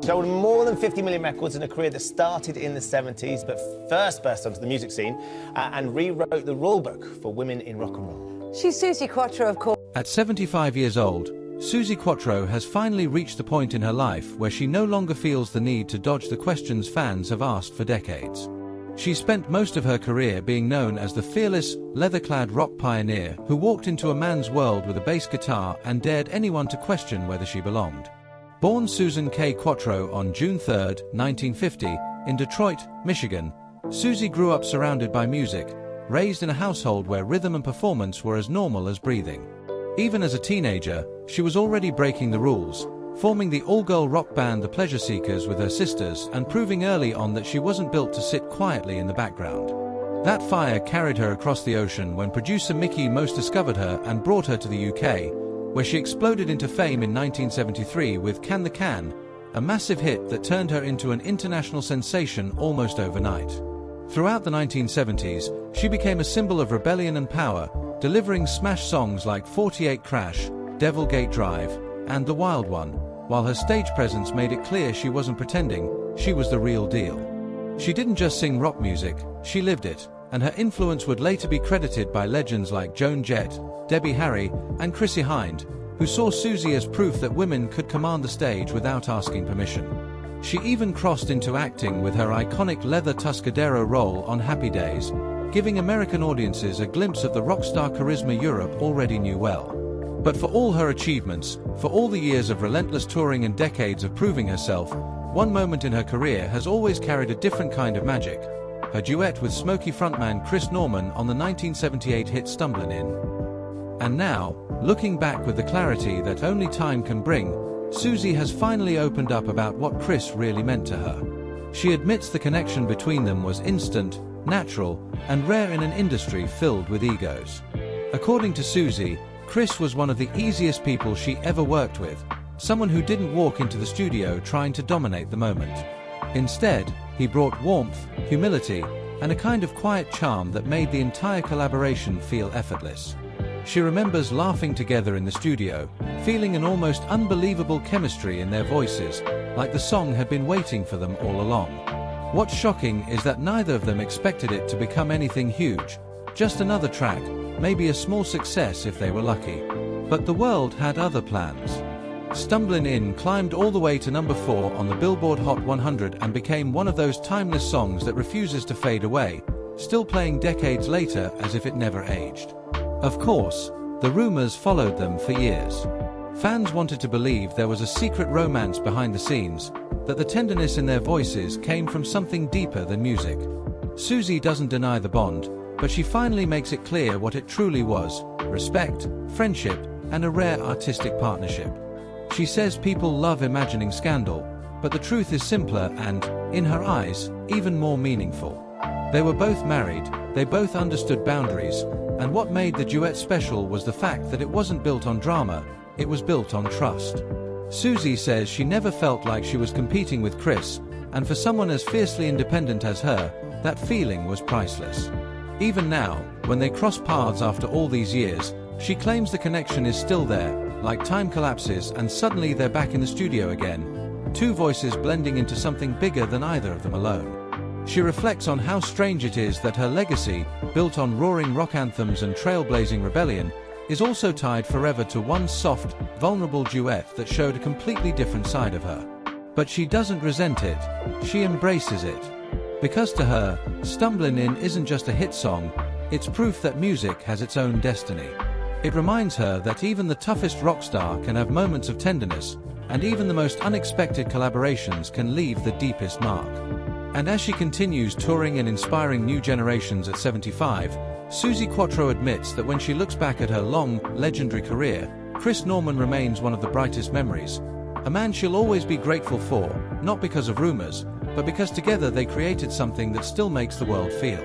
Sold more than 50 million records in a career that started in the 70s, but first burst onto the music scene and rewrote the rulebook for women in rock and roll. She's Suzi Quatro, of course. At 75 years old, Suzi Quatro has finally reached the point in her life where she no longer feels the need to dodge the questions fans have asked for decades. She spent most of her career being known as the fearless, leather-clad rock pioneer who walked into a man's world with a bass guitar and dared anyone to question whether she belonged. Born Susan K. Quatro on June 3, 1950, in Detroit, Michigan, Suzi grew up surrounded by music, raised in a household where rhythm and performance were as normal as breathing. Even as a teenager, she was already breaking the rules, forming the all-girl rock band The Pleasure Seekers with her sisters and proving early on that she wasn't built to sit quietly in the background. That fire carried her across the ocean when producer Mickey Most discovered her and brought her to the UK, where she exploded into fame in 1973 with Can the Can, a massive hit that turned her into an international sensation almost overnight. Throughout the 1970s, she became a symbol of rebellion and power, delivering smash songs like 48 Crash, Devil Gate Drive, and The Wild One, while her stage presence made it clear she wasn't pretending, she was the real deal. She didn't just sing rock music, she lived it, and her influence would later be credited by legends like Joan Jett, Debbie Harry, and Chrissie Hynde, who saw Suzi as proof that women could command the stage without asking permission. She even crossed into acting with her iconic leather Tuscadero role on Happy Days, giving American audiences a glimpse of the rock star charisma Europe already knew well. But for all her achievements, for all the years of relentless touring and decades of proving herself, one moment in her career has always carried a different kind of magic: her duet with Smokey frontman Chris Norman on the 1978 hit Stumblin'in. And now, looking back with the clarity that only time can bring, Suzi has finally opened up about what Chris really meant to her. She admits the connection between them was instant, natural, and rare in an industry filled with egos. According to Suzi, Chris was one of the easiest people she ever worked with, someone who didn't walk into the studio trying to dominate the moment. Instead, he brought warmth, humility, and a kind of quiet charm that made the entire collaboration feel effortless. She remembers laughing together in the studio, feeling an almost unbelievable chemistry in their voices, like the song had been waiting for them all along. What's shocking is that neither of them expected it to become anything huge, just another track, maybe a small success if they were lucky. But the world had other plans. Stumblin'in climbed all the way to number 4 on the Billboard Hot 100 and became one of those timeless songs that refuses to fade away, still playing decades later as if it never aged. Of course, the rumors followed them for years. Fans wanted to believe there was a secret romance behind the scenes, that the tenderness in their voices came from something deeper than music. Suzi doesn't deny the bond, but she finally makes it clear what it truly was: respect, friendship, and a rare artistic partnership. She says people love imagining scandal, but the truth is simpler and, in her eyes, even more meaningful. They were both married, they both understood boundaries, and what made the duet special was the fact that it wasn't built on drama, it was built on trust. Suzi says she never felt like she was competing with Chris, and for someone as fiercely independent as her, that feeling was priceless. Even now, when they cross paths after all these years, she claims the connection is still there, like time collapses and suddenly they're back in the studio again, two voices blending into something bigger than either of them alone. She reflects on how strange it is that her legacy, built on roaring rock anthems and trailblazing rebellion, is also tied forever to one soft, vulnerable duet that showed a completely different side of her. But she doesn't resent it, she embraces it. Because to her, Stumblin'in isn't just a hit song, it's proof that music has its own destiny. It reminds her that even the toughest rock star can have moments of tenderness, and even the most unexpected collaborations can leave the deepest mark. And as she continues touring and inspiring new generations at 75, Suzi Quatro admits that when she looks back at her long, legendary career, Chris Norman remains one of the brightest memories. A man she'll always be grateful for, not because of rumors, but because together they created something that still makes the world feel.